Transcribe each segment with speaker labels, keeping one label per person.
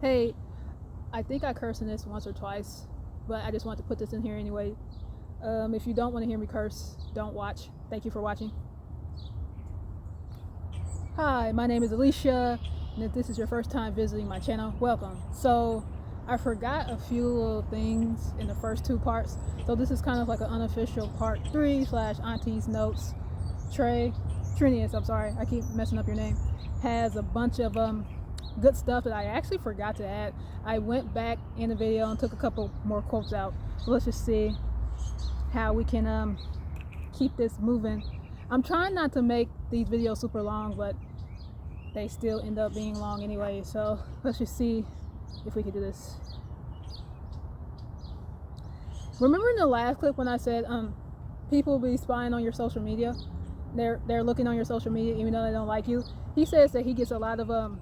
Speaker 1: Hey, I think I cursed in this once or twice, but I just want to put this in here anyway. If you don't want to hear me curse, don't watch. Thank you for watching. Hi, my name is Alesha, and if this is your first time visiting my channel, welcome. So, I forgot a few little things in the first two parts, so this is kind of like an unofficial part 3 / Auntie's notes. Trinius, I'm sorry, I keep messing up your name, has a bunch of good stuff that I actually forgot to add. I went back in the video and took a couple more quotes out. So let's just see how we can keep this moving. I'm trying not to make these videos super long, but they still end up being long anyway. So let's just see if we can do this. Remember in the last clip when I said people be spying on your social media? They're looking on your social media even though they don't like you. He says that he gets a lot of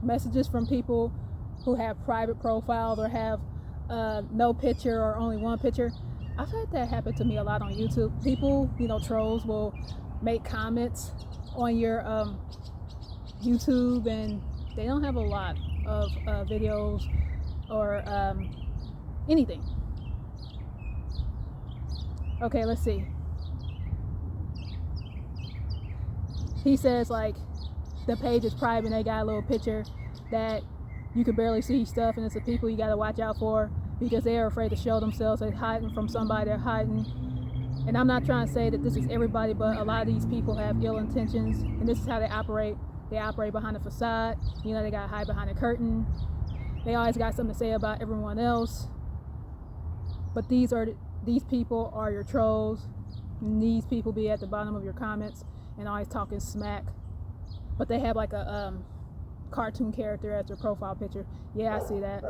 Speaker 1: messages from people who have private profiles or have no picture or only one picture. I've had that happen to me a lot on YouTube. People, trolls will make comments on your YouTube and they don't have a lot of videos or anything. Okay, let's see. He says like the page is private and they got a little picture that you can barely see stuff, and it's the people you got to watch out for because they are afraid to show themselves. They're hiding from somebody, they're hiding. And I'm not trying to say that this is everybody, but a lot of these people have ill intentions, and this is how they operate. They operate behind a facade. They got to hide behind a curtain. They always got something to say about everyone else. But these people are your trolls, and these people be at the bottom of your comments and always talking smack. But they have like a cartoon character as their profile picture. Yeah, I see that.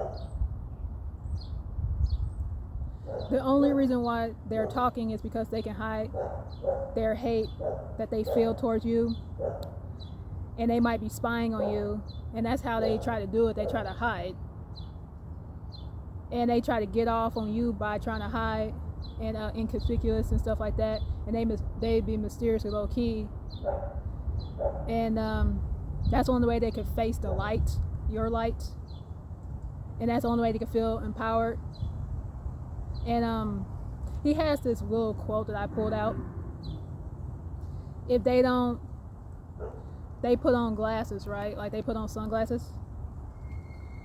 Speaker 1: The only reason why they're talking is because they can hide their hate that they feel towards you, and they might be spying on you, and that's how they try to do it. They try to hide, and they try to get off on you by trying to hide and inconspicuous and stuff like that, and they be mysteriously low key. And that's the only way they can face the light, your light, and that's the only way they can feel empowered. And he has this little quote that I pulled out. If they put on glasses, right? Like they put on sunglasses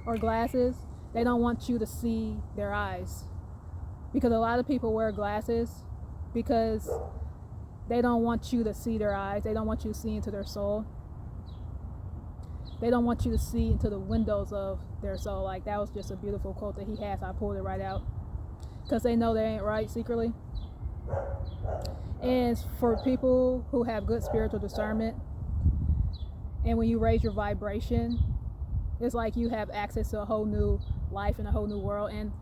Speaker 1: or glasses, they don't want you to see their eyes, because a lot of people wear glasses because they don't want you to see their eyes. They don't want you to see into their soul. They don't want you to see into the windows of their soul. Like, that was just a beautiful quote that he has. I pulled it right out because they know they ain't right secretly. And for people who have good spiritual discernment, and when you raise your vibration, it's like you have access to a whole new life and a whole new world. And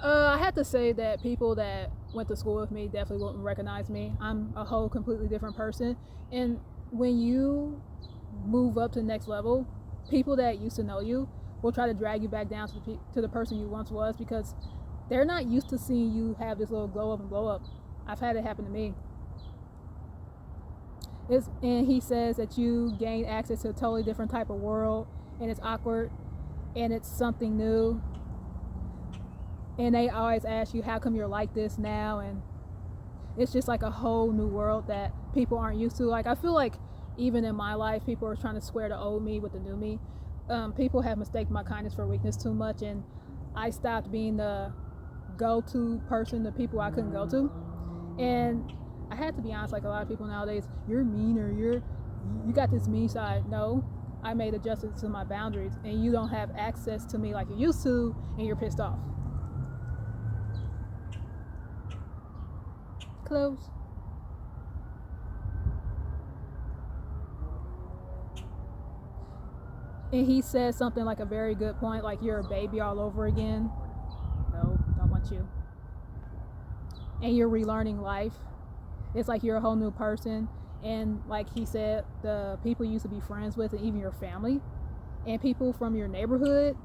Speaker 1: I have to say that people that went to school with me definitely wouldn't recognize me. I'm a whole completely different person. And when you move up to the next level, people that used to know you will try to drag you back down to the person you once was, because they're not used to seeing you have this little glow up and blow up. I've had it happen to me. And he says that you gain access to a totally different type of world, and it's awkward and it's something new. And they always ask you, how come you're like this now? And it's just like a whole new world that people aren't used to. Like, I feel like even in my life, people are trying to square the old me with the new me. People have mistaken my kindness for weakness too much, and I stopped being the go-to person to people I couldn't go to. And I had to be honest, like a lot of people nowadays, you're mean, or you got this mean side. No, I made adjustments to my boundaries, and you don't have access to me like you used to, and you're pissed off. Close. And he says something like a very good point, like you're a baby all over again. No, don't want you. And you're relearning life. It's like you're a whole new person. And like he said, the people you used to be friends with, and even your family and people from your neighborhood,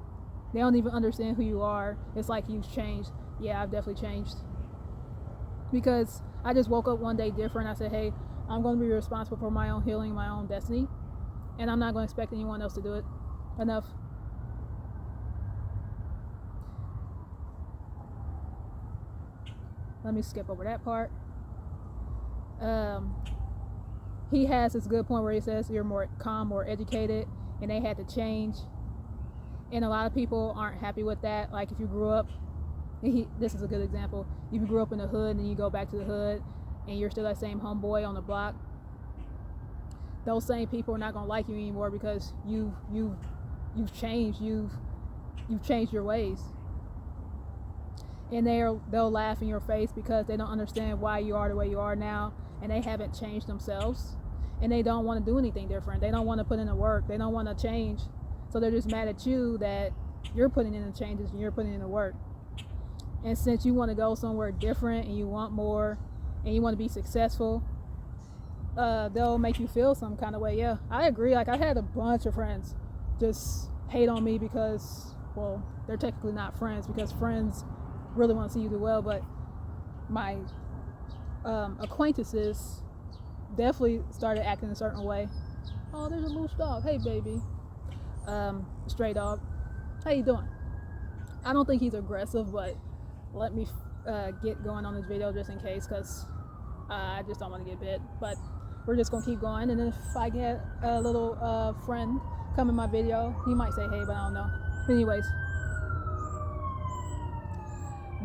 Speaker 1: they don't even understand who you are. It's like you've changed. Yeah, I've definitely changed. Because I just woke up one day different. I said, hey, I'm going to be responsible for my own healing, my own destiny, and I'm not going to expect anyone else to do it. Enough. let me skip over that part. He has this good point where he says you're more calm, more educated, and they had to change. And a lot of people aren't happy with that. Like if you grew up, this is a good example. If you grew up in the hood and you go back to the hood and you're still that same homeboy on the block, those same people are not gonna like you anymore because you've changed. You've changed your ways, and they'll laugh in your face because they don't understand why you are the way you are now, and they haven't changed themselves, and they don't want to do anything different. They don't want to put in the work. They don't want to change, so they're just mad at you that you're putting in the changes and you're putting in the work. And since you want to go somewhere different and you want more and you want to be successful, they'll make you feel some kind of way. Yeah, I agree. Like I had a bunch of friends just hate on me because, well, they're technically not friends because friends really want to see you do well, but my acquaintances definitely started acting a certain way. Oh, there's a loose dog. Hey, baby. Stray dog. How you doing? I don't think he's aggressive, but let me get going on this video just in case because I just don't want to get bit. But we're just going to keep going, and if I get a little friend come in my video, he might say hey, but I don't know. But anyways,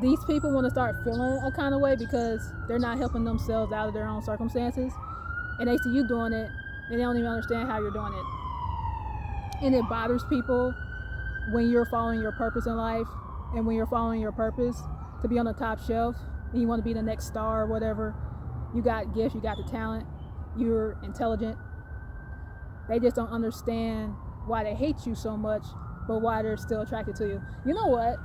Speaker 1: these people want to start feeling a kind of way because they're not helping themselves out of their own circumstances, and they see you doing it and they don't even understand how you're doing it. And it bothers people when you're following your purpose in life and when you're following your purpose to be on the top shelf and you want to be the next star or whatever. You got gifts, you got the talent, you're intelligent. They just don't understand why they hate you so much, but why they're still attracted to you. You know what?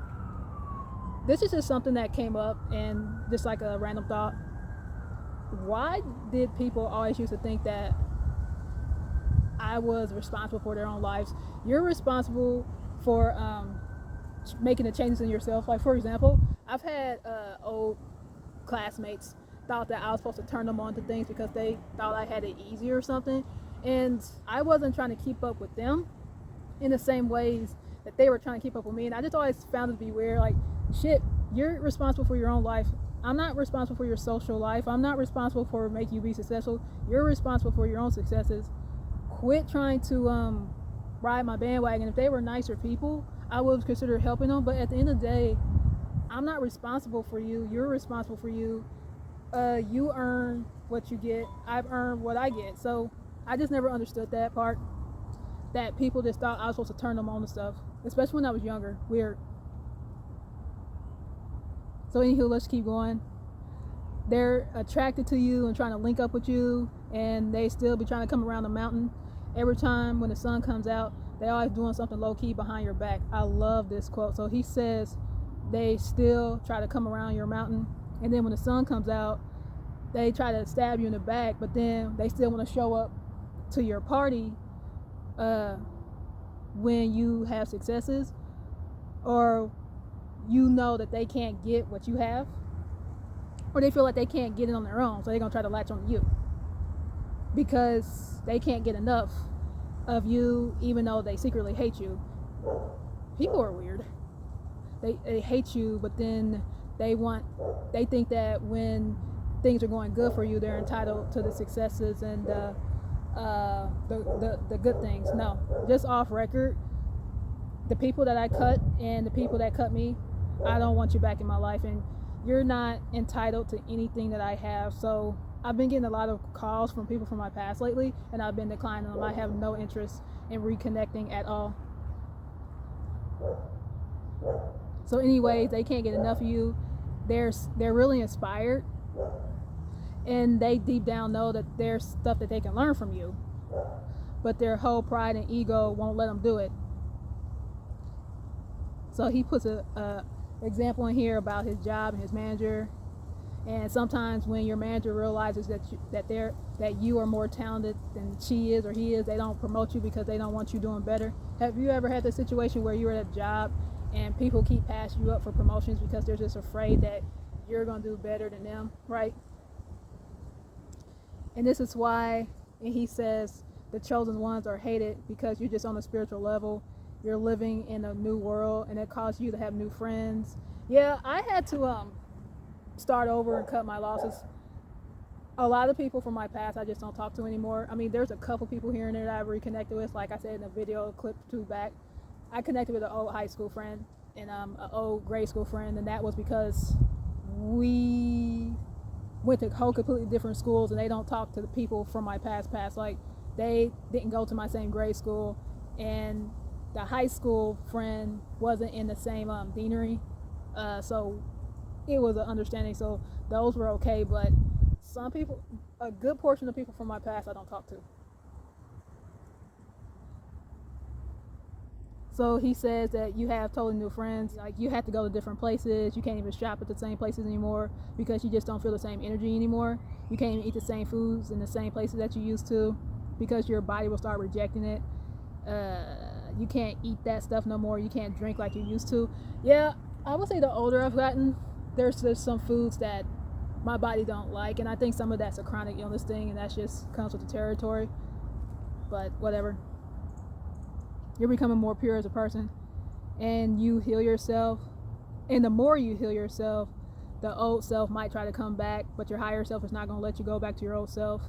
Speaker 1: This is just something that came up and just like a random thought. Why did people always used to think that I was responsible for their own lives? You're responsible for making the changes in yourself. Like for example, I've had old classmates thought that I was supposed to turn them on to things because they thought I had it easy or something, and I wasn't trying to keep up with them in the same ways that they were trying to keep up with me. And I just always found it to be weird. Like, shit, you're responsible for your own life. I'm not responsible for your social life. I'm not responsible for making you be successful. You're responsible for your own successes. Quit trying to ride my bandwagon. If they were nicer people, I would consider helping them, but at the end of the day, I'm not responsible for you. You're responsible for you. You earn what you get. I've earned what I get. So I just never understood that part, that people just thought I was supposed to turn them on to stuff, especially when I was younger. Weird. So anywho, let's keep going. They're attracted to you and trying to link up with you, and they still be trying to come around the mountain. Every time when the sun comes out, they always doing something low-key behind your back. I love this quote. So he says they still try to come around your mountain, and then when the sun comes out, they try to stab you in the back, but then they still want to show up to your party when you have successes, or you know that they can't get what you have, or they feel like they can't get it on their own, so they're going to try to latch on to you because they can't get enough of you, even though they secretly hate you. People are weird. They hate you, but then they think that when things are going good for you, they're entitled to the successes and the good things. No, just off record, the people that I cut and the people that cut me, I don't want you back in my life, and you're not entitled to anything that I have. So I've been getting a lot of calls from people from my past lately, and I've been declining them. I have no interest in reconnecting at all. So anyways, they can't get enough of you. They're really inspired, and they deep down know that there's stuff that they can learn from you, but their whole pride and ego won't let them do it. So he puts a example in here about his job and his manager. And sometimes when your manager realizes that you are more talented than she is or he is, they don't promote you because they don't want you doing better. Have you ever had the situation where you're at a job and people keep passing you up for promotions because they're just afraid that you're going to do better than them, right? And this is why, and he says, the chosen ones are hated because you're just on a spiritual level. You're living in a new world, and it causes you to have new friends. Yeah, I had to start over and cut my losses. A lot of people from my past I just don't talk to anymore. I mean, there's a couple people here and there that I've reconnected with. Like I said in the video clip 2 back, I connected with an old high school friend and an old grade school friend, and that was because we went to whole completely different schools, and they don't talk to the people from my past. Like, they didn't go to my same grade school, and the high school friend wasn't in the same deanery, so it was an understanding. So those were okay, but some people, a good portion of people from my past I don't talk to. So he says that you have totally new friends. Like, you have to go to different places. You can't even shop at the same places anymore because you just don't feel the same energy anymore. You can't even eat the same foods in the same places that you used to because your body will start rejecting it. You can't eat that stuff no more. You can't drink like you used to. Yeah, I would say the older I've gotten, there's some foods that my body don't like, and I think some of that's a chronic illness thing, and that just comes with the territory. But whatever. You're becoming more pure as a person, and you heal yourself, and the more you heal yourself, the old self might try to come back, but your higher self is not going to let you go back to your old self.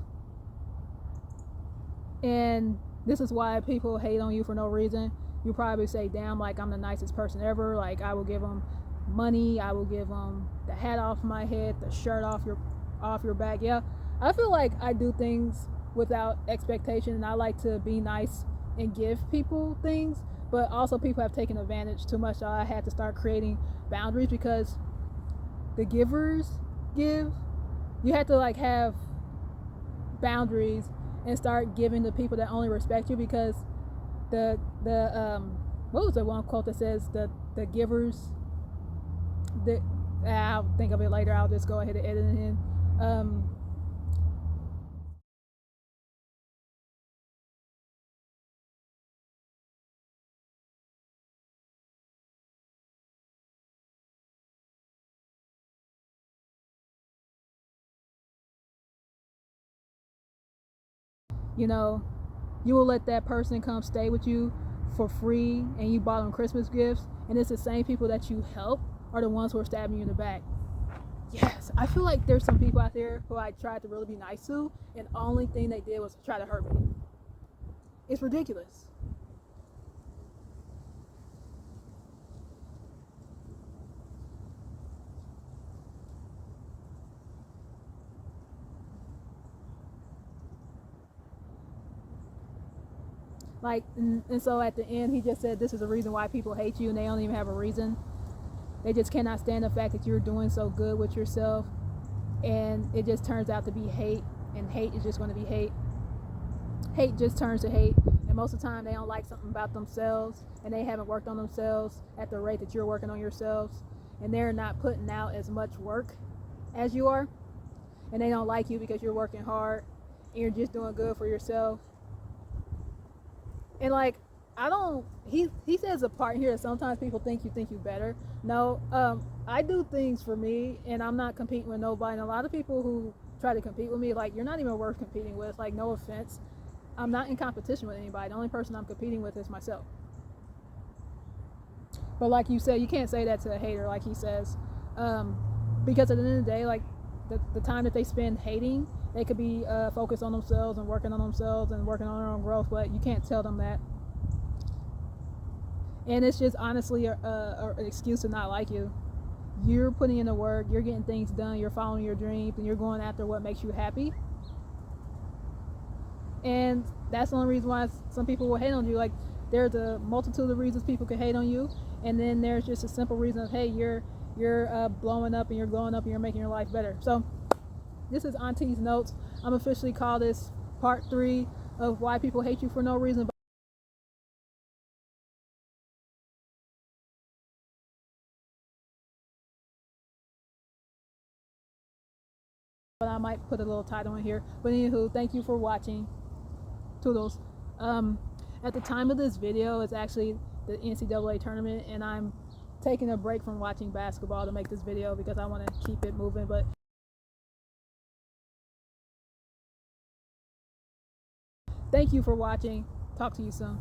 Speaker 1: And this is why people hate on you for no reason. You probably say, damn, like, I'm the nicest person ever. Like, I will give them money, I will give them the hat off my head, the shirt off your back. Yeah, I feel like I do things without expectation, and I like to be nice and give people things, but also people have taken advantage too much, so I had to start creating boundaries, because the givers give. You have to like have boundaries and start giving to people that only respect you, because the what was the one quote that says the givers, I'll think of it later, I'll just go ahead and edit it in. You know, you will let that person come stay with you for free, and you bought them Christmas gifts, and it's the same people that you help are the ones who are stabbing you in the back. Yes, I feel like there's some people out there who I tried to really be nice to, and the only thing they did was try to hurt me. It's ridiculous. Like, and so at the end, he just said, this is the reason why people hate you, and they don't even have a reason. They just cannot stand the fact that you're doing so good with yourself, and it just turns out to be hate, and hate is just going to be hate. Hate just turns to hate, and most of the time they don't like something about themselves, and they haven't worked on themselves at the rate that you're working on yourselves, and they're not putting out as much work as you are, and they don't like you because you're working hard, and you're just doing good for yourself. And like, he says a part here that sometimes people think you better. No, I do things for me, and I'm not competing with nobody. And a lot of people who try to compete with me, like, you're not even worth competing with. Like, no offense, I'm not in competition with anybody. The only person I'm competing with is myself. But like you said, you can't say that to a hater, like he says, because at the end of the day, like, the time that they spend hating, they could be focused on themselves and working on themselves and working on their own growth, but you can't tell them that. And it's just honestly an excuse to not like you. You're putting in the work, you're getting things done, you're following your dreams, and you're going after what makes you happy. And that's the only reason why some people will hate on you. Like, there's a multitude of reasons people could hate on you, and then there's just a simple reason of, hey, you're blowing up, and you're glowing up, and you're making your life better. So this is Auntie's notes. I'm officially call this part 3 of why people hate you for no reason. But I might put a little title in here. But anywho, thank you for watching. Toodles. At the time of this video, it's actually the NCAA tournament, and I'm taking a break from watching basketball to make this video because I want to keep it moving. But thank you for watching. Talk to you soon.